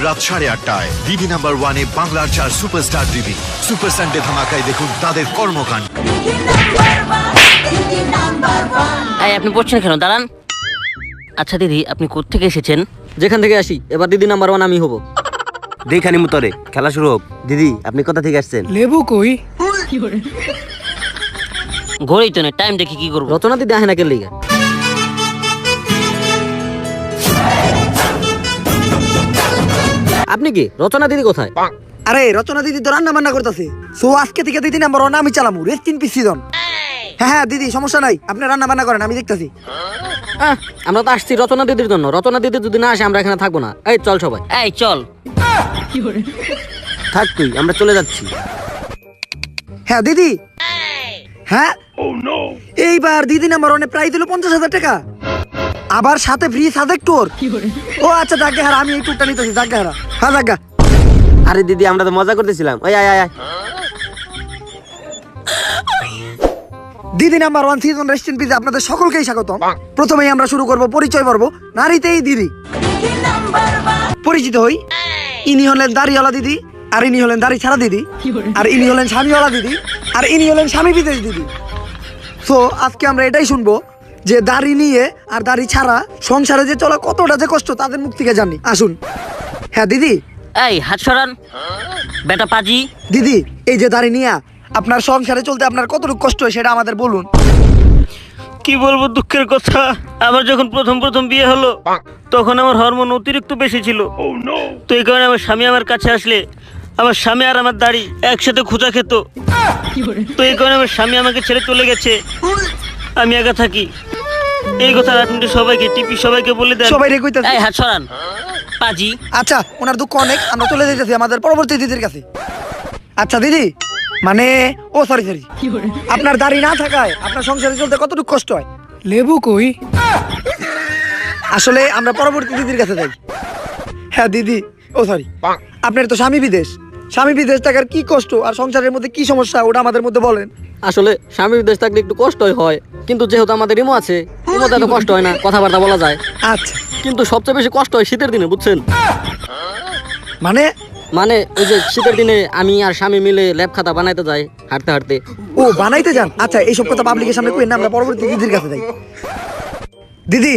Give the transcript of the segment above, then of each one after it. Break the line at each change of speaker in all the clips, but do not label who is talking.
রাত 8:30টায় দিদি নাম্বার 1-এ বাংলার 4 সুপারস্টার দিদি সুপার সানডে ধামাকায় দেখুন তাদের কর্মকাণ্ড।
আপনি পড়ছেন কেন? দাঁড়ান। আচ্ছা দিদি, আপনি কোত্থেকে এসেছেন?
যেখান থেকে আসি, এবার দিদি নাম্বার 1 আমি হব।
দেখানি মুতরে খেলা শুরু হোক। দিদি আপনি কোথা থেকে আসছেন?
লেবু কই?
ঘড়ি তো নেই, টাইম দেখি কি করবো।
রচনা দিদি আহে না কে লিগা? আপনি কি রচনা দিদি কোথায়?
আরে রচনা দিদি তো রান্না বান্না করতেছে, সো আজকে থেকে দিদি নাম্বার 1 আমি চালামু। Rest in peace season. হ্যাঁ দিদি সমস্যা নাই, আপনি রান্না বান্না করেন, আমি দেখতেছি।
আমরা তো আসছি রচনা দিদির জন্য। রচনা দিদি যদি না আসে আমরা এখানে থাকবো না। এই চল সবাই।
এই চল।
থাক তুই, আমরা চলে যাচ্ছি।
হ্যাঁ দিদি। হ্যাঁ এইবার দিদি নাম্বার 1-এ প্রাইজ দিল 50,000 টাকা, আবার সাথে ফ্রি সাজেক ট্যুর। ও আচ্ছা জাগে হারা, আমি এই ট্যুরটা নিতেছি। জাগে হারা, হ্যাঁ জাগা।
আরে দিদি আমরা তো মজা করতেছিলাম। ওই আয় আয় আয়।
দিদি নাম্বার 1 সিজন রেস্ট ইন পিসে আপনাদের সকলকেই স্বাগতম। প্রথমেই আমরা শুরু করব পরিচয় পর্ব। নারীতেই দিদি। পরিচিত হই, ইনি হলেন দাড়িওয়ালা দিদি, আর ইনি হলেন দাড়ি ছাড়া দিদি, আর ইনি হলেন স্বামীওয়ালা দিদি, আর ইনি হলেন স্বামী বিদেশ দিদি। সো আজকে আমরা এটাই শুনবো যে দাড়ি নিয়ে আর দাড়ি ছাড়া সংসারে যে চলা কতটা যে কষ্ট তাদের মুখ থেকে জানি। আসুন। হ্যাঁ দিদি।
এই হাত সরান বেটা পাজি।
দিদি এই যে দাড়ি নিয়ে আপনার সংসারে চলতে আপনার কতটুকু কষ্ট হয় সেটা আমাদের বলুন।
কি বলবো দুঃখের কথা, আমার যখন প্রথম বিয়ে হলো তখন আমার হরমোন অতিরিক্ত বেশি ছিল। তো এই কারণে আমার স্বামী আমার কাছে আসলে আমার স্বামী আর আমার দাড়ি একসাথে খোঁচা খেত। তো এই কারণে আমার স্বামী আমাকে ছেড়ে চলে গেছে, আমি একা থাকি। এই কথা আপনি সবাইকে টিপি সবাইকে বলে দেন।
সবাই কইতাছে।
এই হাত সরান পাজি।
আচ্ছা ওনার দুঃখ অনেক, আমরা চলে যেতেছি আমাদের পরবর্তী দিদির কাছে। আচ্ছা দিদি, মানে ও সরি আপনার দাড়ি না থাকায় আপনার সংসারে চলতে কতটুকু কষ্ট হয়?
লেবু কই?
আসলে আমরা পরবর্তী দিদির কাছে যাই। হ্যাঁ দিদি, ও সরি, আপনার তো স্বামী বিদেশ। স্বামী বিদেশ থাকার কি কষ্ট আর সংসারের মধ্যে কি সমস্যা ওটা আমাদের মধ্যে বলেন।
আসলে স্বামী বিদেশ থাকলে একটু কষ্টই হয়, কিন্তু যেহেতু আমাদের ইমো আছে, ইমোতে এত কষ্ট হয় না, কথাবার্তা বলা যায়।
আচ্ছা,
কিন্তু সবচেয়ে বেশি কষ্ট হয় শীতের দিনে, বুঝছেন?
মানে
মানে ওই যে শীতের দিনে আমি আর স্বামী মিলে ল্যাব খাতা বানাইতে যাই হাঁটতে হাঁটতে।
ও বানাইতে যান? আচ্ছা এইসব কথা পাবলিকের সামনে কই না, আমরা পরবর্তী দিদির কাছে যাই। দিদি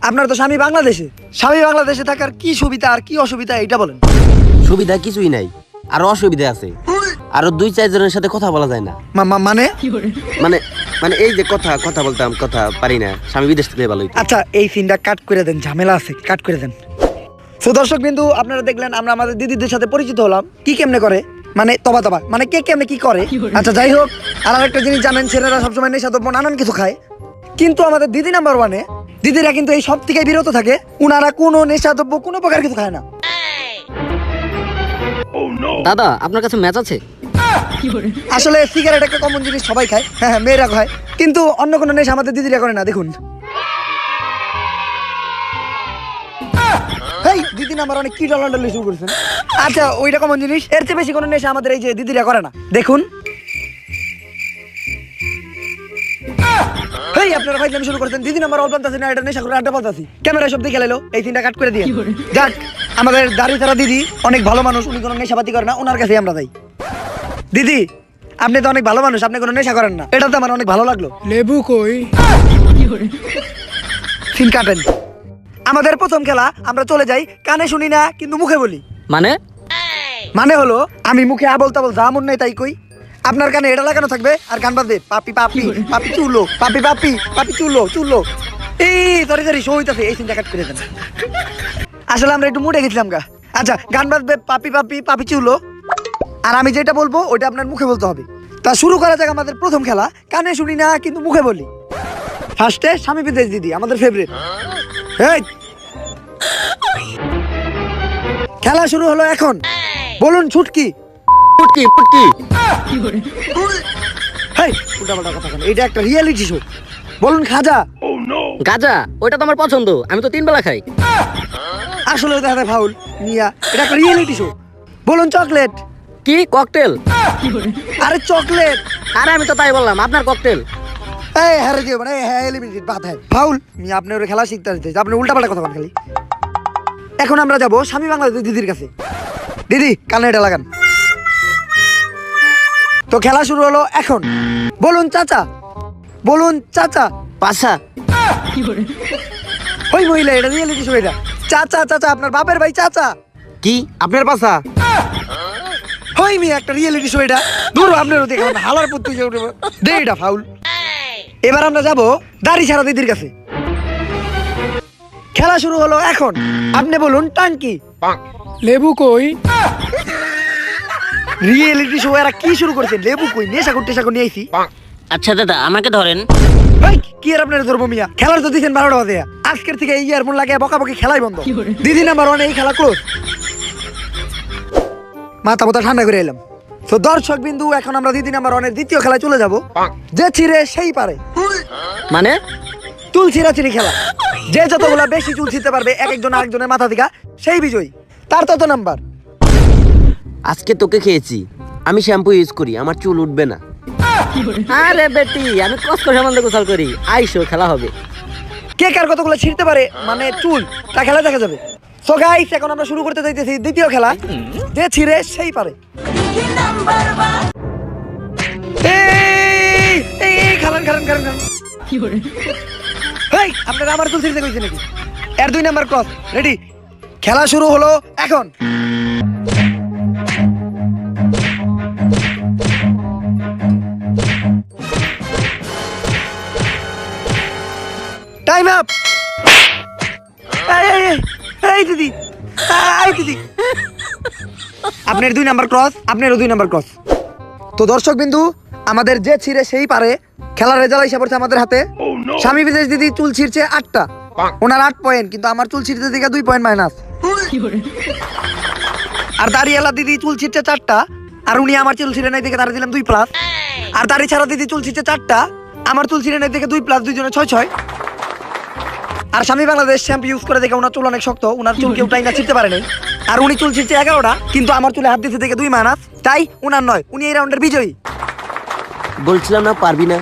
আপনার তো স্বামী বাংলাদেশে, স্বামী বাংলাদেশে থাকার কি সুবিধা আর কি অসুবিধা এটা বলেন।
সুবিধা কিছুই নাই, আরো অসুবিধা আছে। আরো 2-4 জনের সাথে কথা বলা যায় না।
মানে
মানে মানে এই যে কথা বলতাম, কথা পারি না। স্বামী বিদেশ থেকে ভালোই।
আচ্ছা এই সিনটা কাট করে দেন, ঝামেলা আছে, কাট করে দেন। তো দর্শক বিন্দু আপনারা দেখলেন আমরা আমাদের দিদিদের সাথে পরিচিত হলাম কি কেমনে করে, মানে তবা মানে কে কেমনে কি করে। আচ্ছা যাই হোক, আর একটা জিনিস জানেন, ছেলেরা সবসময় নেশাদ্রব্য নানান কিছু খায়, কিন্তু আমাদের দিদি নাম্বার 1-এ দিদিরা কিন্তু এই সব থেকে বিরত থাকে। উনারা কোনো নেশাদ্রব্য কোনো প্রকার কিছু খায় না।
দাদা আপনার কাছে ম্যাচ আছে?
আসলে সিগারেট একটা কমন জিনিস, সবাই খায়, হ্যাঁ মেয়েরা খায়, কিন্তু অন্য কোনো নেশা আমাদের দিদিরা করে না। দেখুন এই দিদি নাম্বার 1-এ কি ডলাডলি শুরু করেছেন। আচ্ছা ওইটা কমন জিনিস, এর চেয়ে বেশি কোনো নেশা আমাদের এই যে দিদিরা করে না। দেখুন এই আপনারা ফাইজলামি শুরু করছেন। দিদি নাম্বার 1 বলতাছি না, এটা নেশা করে আড্ডা বলতাছি। ক্যামেরা সব দেখে লাইলো, এই সিনটা কাট করে দিয়ে যাক। আমাদের দাড়ি ছাড়া দিদি অনেক ভালো মানুষ, উনি কোনো নেশাপাতি করে না, ওনার কাছে আমরা যাই। দিদি আপনি তো অনেক ভালো মানুষ, আপনি কোনো নেশা করেন না, এটা তো আমার অনেক ভালো লাগলো।
লেবু কই?
সিন কাটেন। আমাদের প্রথম খেলা, আমরা চলে যাই কানে শুনি না কিন্তু মুখে বলি।
মানে
হলো আমি মুখে আবল তাবল যা মন নাই তাই কই, আপনার কানে এটা লাগানো থাকবে আর গান বাজবে পাপি পাপি পাপি চুলো, পাপি পাপি পাপি চুলো চুলো। এই সরি শো হইতাছে, এই সিনটা কাট করে দেন। আসলে আমরা একটু মুডে গেছিলাম গা। আচ্ছা গান বাজবে পাপি পাপি পাপি চুলো, আর আমি যেটা বলবো ওইটা আপনার মুখে বলতে হবে। তা শুরু করা যাক আমাদের প্রথম খেলা, কানে শুনি না কিন্তু মুখে বলি। ফার্স্টে স্বামী বিদেশ দিদি, আমাদের ফেভারিট। এই খেলা শুরু হলো এখন। বলুন ছুটকি।
পুটকি
হেই উল্টাপাল্টা কথা কেন, এটা একটা রিয়েলিটি শো। বলুন খাজা।
গাজা, ওইটা তো আমার পছন্দ, আমি তো 3 বেলা খাই।
আসলে দেখা যায় ফাউল মিয়া, এটা একটা রিয়েলিটি শো। বলুন চকলেট।
কি ককটেল?
আরে চকলেট।
আরে আমি তো তাই বললাম, আপনার ককটেল।
এই হারে দিও মানে হ্যাঁ এলিমিনেটেড বাত হয় ফাউল মিয়া, আপনি ওর খেলা শিখতে আসতে আপনি উল্টাপাল্টা কথা বলেন খালি। এখন আমরা যাব স্বামী বাংলাদেশ দিদির কাছে। দিদি কানে এটা লাগান। তো খেলা শুরু হলো এখন। বলুন চাচা, বলুন চাচা।
পাশা।
ওই মহিলা, এটা রিয়েলিটি শো এটা। চাচা চাচা, আপনার বাপের ভাই চাচা।
কি আপনার পাশা?
হই মি একটা রিয়েলিটি শো এটা। দূর আপনারও দেখে হালার পুত্র দে, এটা ফাউল। এবার আমরা যাব দাড়ি ছাড়া দিদির কাছে। খেলা শুরু হলো এখন। আপনি বলুন টাঙ্কি।
লেবু কই?
রিয়েলিটি শো এরা কি শুরু করেছে? লেবু কই? নেশাকুর টেশাকুর নিয়ে আইছি।
আচ্ছা দাদা আমাকে ধরেন।
ভাই কি আর আপনার ধর্ম মিয়া, খেলার তো দিচ্ছেন 12টা বাজে। আজকের থেকে এই ইয়ারফোন লাগে বকাবকি খেলাই বন্ধ। দিদি নাম্বার 1 এই খেলা ক্লোজ। মাথা মাথা ঠান্ডা করে এলাম। তো দর্শক বিন্দু, এখন আমরা দিদি নাম্বার 1 এর দ্বিতীয় খেলায় চলে যাব। যে ছিঁড়ে সেই পারে,
মানে
চুল ছিঁড়াছিঁড়ি খেলা। যে যতগুলা বেশি চুল ছিঁড়তে পারবে এক একজন আরেকজনের মাথা থেকে, সেই বিজয়ী। তার তত নাম্বার।
আজকে তোকে খেয়েছি, আমি শ্যাম্পু ইউজ করি, আমার চুল উঠবে না।
আরে বেটি, আমি কষ্ট সম্বন্ধে গোসল করি। আইসো, খেলা হবে।
কে কার কতগুলো ছিঁড়তে পারে মানে চুল, তা খেলা দেখা যাবে। সো গাইস, এখন আমরা শুরু করতে যাইতেছি দ্বিতীয় খেলা। যে ছিঁড়ে সেই পারে। এই এই এই, খালান খালান খালান খালান। হেই, আপনারা আমার চুল ছিঁড়তে কইছেন নাকি? এর 2 নাম্বার ক্রস। রেডি? খেলা শুরু হলো এখন। Time up. এই দিদি, এই দিদি, আপনার 2 নাম্বার ক্রস, আপনারও 2 নাম্বার ক্রস। তো দর্শক বিন্দু, আমাদের যে ছিঁড়ে সেই পারে খেলার রেজাল্ট এসে পড়ছে আমাদের হাতে। স্বামী বিদেশ দিদি চুল ছিঁড়ছে 8টা, ওনার 8 পয়েন্ট, কিন্তু আমার চুল ছিঁড়তে দিকে 2 পয়েন্ট মাইনাস। আর দাড়িওয়ালা দিদি চুল ছিঁড়ছে 4টা, আর উনি আমার চুল ছিঁড়ে নাই দেখে তারা দিলাম 2 প্লাস। আর দাড়ি ছাড়া দিদি চুল ছিঁড়ছে 4টা, আমার চুল ছিঁড়ে নাই দেখে 2 প্লাস, 2 জনে 6-6। আর স্বামী বাংলাদেশ শ্যাম্পু ইউজ করে দেখে ওনার চুল অনেক শক্ত, ওনার চুল কেউ টাইনা ছিঁড়তে পারে নাই। আর উনি চুল ছিঁড়ছে 11টা, কিন্তু আমার চুলে হাত দিতে দেখে 2 মাইনাস, তাই উনার নয়, উনি এই রাউন্ডের বিজয়ী।
বলছিলাম না পারবি না।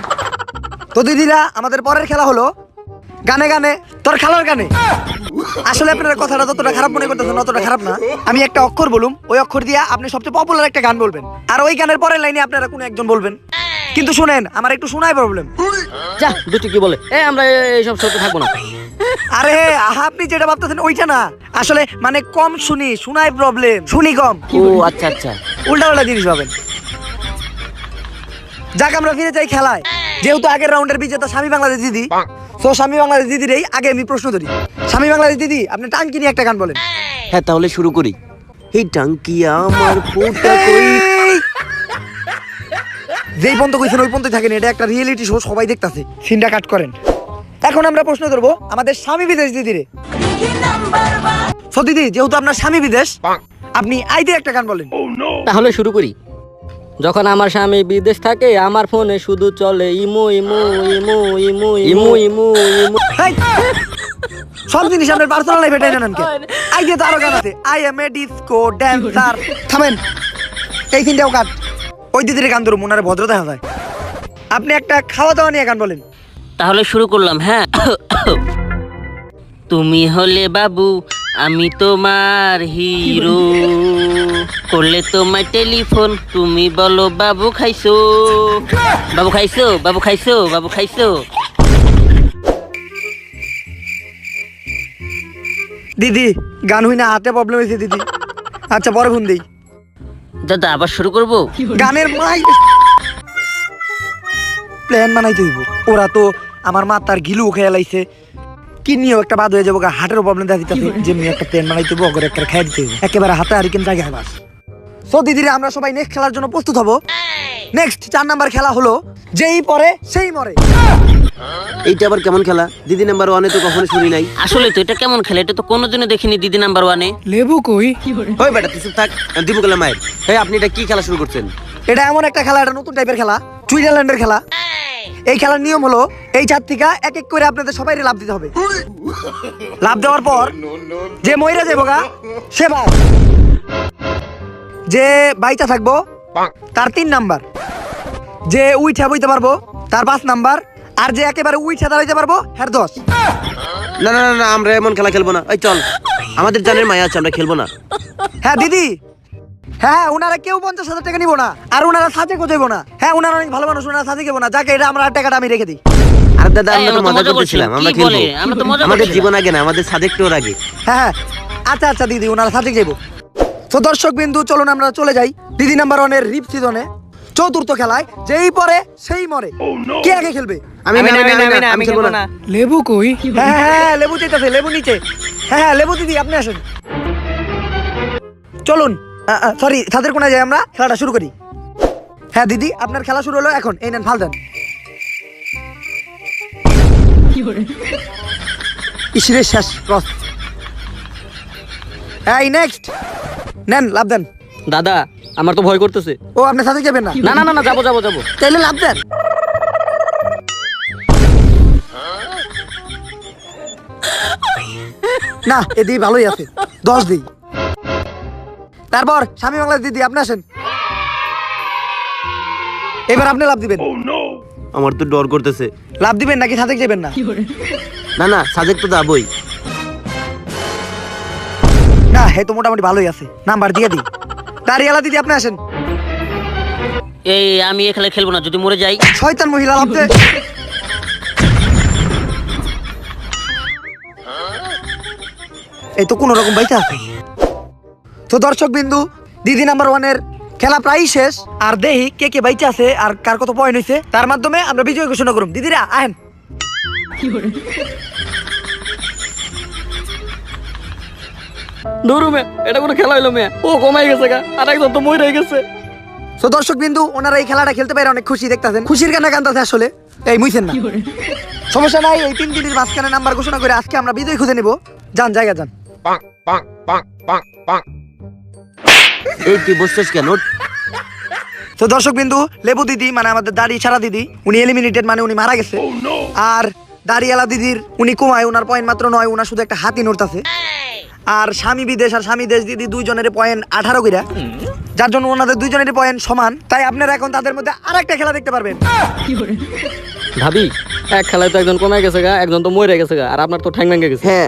তো দিদিরা, আমাদের পরের খেলা হলো গানে গানে তোর খালার গানে। আসলে আপনারা কথাটা যতটা খারাপ মনে করতেছেন অতটা খারাপ না। আমি একটা অক্ষর বলুম, ওই অক্ষর দিয়ে আপনি সবচেয়ে পপুলার একটা গান বলবেন, আর ওই গানের পরের লাইনে আপনারা কোনো একজন বলবেন। কিন্তু শুনেন, আমার একটু শোনায় প্রবলেম।
যা, দুটি কি বলে? আমরা এইসব শোতে থাকবো না।
আরে আপনি যেটা ভাবতেছেন ওইটা না, আসলে মানে কম শুনি, শোনায় প্রবলেম, শুনি কম।
ও আচ্ছা আচ্ছা।
উল্টা উল্টা জিনিস পাবেন। যাক, আমরা ফিরে যাই খেলায়। যেহেতু আগের রাউন্ডের বিজেতা স্বামী বাংলাদেশ দিদি, তো স্বামী বাংলাদেশ দিদিরই আগে আমি প্রশ্ন ধরি। স্বামী বাংলাদেশ দিদি, আপনি টাঙ্কি নিয়ে একটা গান বলেন।
হ্যাঁ তাহলে শুরু করি। এই টাঙ্কি আমার ফুটা কই।
যেই পর্যন্ত কইছেন ওই পর্যন্তই থাকেন, এটা একটা রিয়েলিটি শো, সবাই দেখতাছে। সিনটা কাট করেন। এখন আমরা প্রশ্ন ধরবো আমাদের স্বামী বিদেশ দিদিরে। সো দিদি, যেহেতু আপনার স্বামী বিদেশ, আপনি আইতে একটা গান বলেন।
তাহলে শুরু করি। যখন আমার স্বামী বিদেশ থাকে, আমার ফোনে শুধু চলে Imo Imo Imo Imo Imo Imo Imo.
Hey, সব জিনিস আপনার পার্সোনাল লাইফে টাইনা নেন কেন? আইতে তো আরো গান আছে, I M A disco dancer. থামেন, এই তিনটাও কাট। ওই দিদির গান ধরুন, মনে ভদ্র দেখা যায়। আপনি একটা খাওয়া দাওয়া নিয়ে গান বলেন।
তাহলে শুরু করলাম। হ্যাঁ। তুমি হলে বাবু, আমি তোমার হিরো, করলে তোমার টেলিফোন, তুমি বলো বাবু খাইছো, বাবু খাইছো, বাবু খাইছো, বাবু খাইছো।
দিদি গান হই না, হাতে প্রবলেম হয়েছে দিদি। আচ্ছা, পরে ফোন দিই।
দাদা আবার শুরু করবো?
গানের মাই প্ল্যান বানাইতে হইব। ওরা তো আমার মাথার গিলু খেয়ে লাইছে, কিডনিও একটা বাদ হয়ে যাবো, হার্টেরও প্রবলেম দেখা দিতেছে। যেমনি একটা প্ল্যান বানাইতে হইব, অগরে একটা খেয়ে দিতে হইব, একেবারে হাতে হারিকেন জায়গায় বাস। সো দিদিরা, আমরা সবাই নেক্সট খেলার জন্য প্রস্তুত হব। নেক্সট 4 নাম্বার খেলা হলো যেই পরে সেই মরে।
এইটা আবার কেমন খেলা? দিদি নাম্বার 1-এ তো কখনো শুনি নাই।
আসলে তো এটা কেমন খেলা, এটা তো কোনোদিনও দেখিনি দিদি নাম্বার 1-এ।
লেবু কই?
ওই বেটা তুই চুপ থাক, দিব গেলাম মায়ের। হ্যাঁ, আপনি এটা কি খেলা শুরু করছেন?
এটা এমন একটা খেলা, এটা নতুন টাইপের খেলা, সুইজারল্যান্ডের খেলা। এই খেলার নিয়ম হলো, এই ছাদ থেকে এক এক করে আপনাদের সবাই লাভ দিতে হবে। লাভ দেওয়ার পর যে মইরা যাবো গা, সে বাদ। যে বাইচা থাকবো তার 3 নাম্বার, যে উইঠা বইতে পারবো তার 5 নাম্বার, আর যে একেবারে উইঠা দাঁড়াইতে পারবো হ্যার 10।
না না না, আমরা এমন খেলা খেলবো না। ওই চল। আমাদের জানের মায়া আছে, আমরা খেলবো না।
হ্যাঁ দিদি, হ্যাঁ ওনারা কেউ 50,000 টাকা নিবো না, আর ওনারা সাজে কোথাইবো না। হ্যাঁ ওনারা অনেক ভালো মানুষ, ওনারা সাজে কেবো না। যাকে এটা আমরা টাকাটা আমি রেখে দিই।
আর দাদা
এই,
আমরা তো মজা করতেছিলাম, আমরা
কি
খেলবো।
বলে? আমরা তো মজা
আমাদের
করছিলাম।
জীবন আগে না, আমাদের সাজেকটার আগে।
হ্যাঁ হ্যাঁ, আচ্ছা আচ্ছা দিদি, ওনারা সাজে যাবো। তো দর্শক বিন্দু, চলুন আমরা চলে যাই দিদি নাম্বার 1 এর রিপ সিজনে চতুর্থ খেলায়। যেই পরে সেই মরে। কে আগে খেলবে?
আমি খেলবো না।
লেবু কই?
হ্যাঁ হ্যাঁ, লেবু চাইতেছে, লেবু নিচে। হ্যাঁ হ্যাঁ, লেবু দিদি আপনি আসেন। চলুন, সরি, ছাদের কোনায় যাই, আমরা খেলাটা শুরু করি। হ্যাঁ দিদি, আপনার খেলা শুরু হলো এখন। এই নেন, ফাল দেন। ইসরে শেষ ক্রস। এই নেক্সট, নেন লাভ দেন।
দাদা আমার তো ভয় করতেছে।
ও আপনি সাথে যাবেন না?
না না না না, যাবো যাবো যাবো।
তাইলে লাভ দেন। না, এদিকে ভালোই আছে, 10 দিই। তারপর স্বামী বাংলা দিদি আপনি আসেন। এবার আপনি লাভ দিবেন।
আমার তো ডর করতেছে।
লাভ দিবেন নাকি সাথে যাবেন না?
না না, সাজেক তো যাবই।
না, হে তো মোটামুটি ভালোই আছে, নাম্বার দিয়ে দিই। দাঁড়িয়ালা দিদি আপনি আসেন।
এই আমি এ খেলা খেলবো না, যদি মরে যাই।
শয়তান মহিলা, লাভ দে। এই তো কোন রকম বাইতে আছে। তো দর্শক বিন্দু, দিদি নাম্বার 1 এর খেলা প্রায় শেষ। আর দেহি কে কে বাইচে আছে আর কার কত পয়েন্ট হয়েছে, তার মাধ্যমে আমরা বিজয় ঘোষণা করুম। দিদিরা আহেন।
ধরু মে, এটা কোনো খেলা হইলো মে? ও কমাই গেছে গা, আর একজন তো মই রয়ে গেছে।
তো দর্শক বিন্দু, ওনারা এই খেলাটা খেলতে পারে অনেক খুশি দেখতেছেন। খুশির কান্না কান্দাছে আসলে। এই মুইছেন না, সমস্যা নাই। এই 3 দিনের মাঝখানে নাম্বার ঘোষণা করে আজকে আমরা বিজয় খুঁজে নিব। যান, জায়গা যান।
এই তুই বসছিস কেন?
তো দর্শক বিন্দু, লেবু দিদি মানে আমাদের দাড়ি ছাড়া দিদি, উনি এলিমিনেটেড, মানে উনি মারা গেছে। আর দাড়িওয়ালা দিদির উনি কমায়, ওনার পয়েন্ট মাত্র 9, ওনার শুধু একটা হাতি নড়তাছে। আর স্বামী বিদেশ আর স্বামী দেশ দিদি দুইজনের পয়েন্ট 18 কইরা, যার জন্য ওনাদের দুইজনের পয়েন্ট সমান। তাই আপনারা এখন তাদের মধ্যে আরেকটা খেলা দেখতে পারবেন।
ভাবি, এক খেলায় তো একজন কমে গেছে গা, একজন তো মরে গেছে গা, আর আপনার তো ঠ্যাং ভেঙে গেছে।
হ্যাঁ,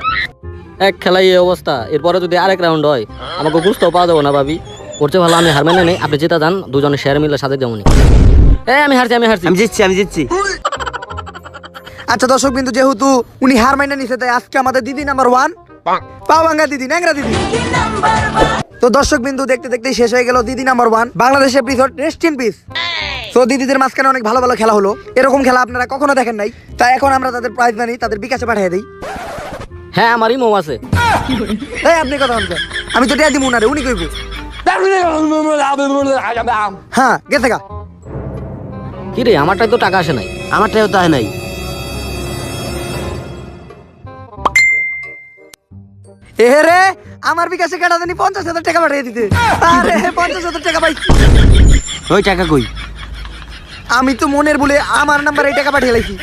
এক খেলায় এই অবস্থা, এরপরে যদি আরেক রাউন্ড হয় আমাকে বুঝতেও পাওয়া যাবো না। ভাবি, করছে ভালো আমি হার মেনে নেই, আপনি যেটা যান, দুজনে শেয়ার মিলে সাথে যেমন। আমি হারছি, আমি হারছি।
আমি জিতছি।
আচ্ছা দর্শক বিন্দু, যেহেতু উনি হার মাইনা নিছে, তাই আজকে আমাদের দিদি নাম্বার 1 পাওয়াঙ্গা দিদি, ন্যাংরা দিদি। তো দর্শক বিন্দু, দেখতে দেখতে শেষ হয়ে গেল দিদি number 1 Bangladesh episode, rest in piece. তো দিদিদের মাঝখানে অনেক ভালো ভালো খেলা হলো। এরকম খেলা আপনারা কখনো দেখেন নাই। তাই এখন আমরা তাদের প্রাইজ মানি তাদের বিকাশে পাঠিয়ে দিই।
হ্যাঁ, আমারই মৌ আছে।
এই আপনি কথা বলছেন, আমি তো টিয়া দিব উনারে, উনি কইব। হ্যাঁ, গেছে গা।
কি রে, আমারটাই তো টাকা আসে নাই।
আমারটাও তাই নাই।
এ রে, আমার বিকাশে কাটা জানি 50,000 টাকা পাঠিয়ে দিতে। আরে 50,000 টাকা পাই।
ওই টাকা কই?
আমি তো মনের বলে আমার নাম্বারে টাকা পাঠিয়ে লাইছি।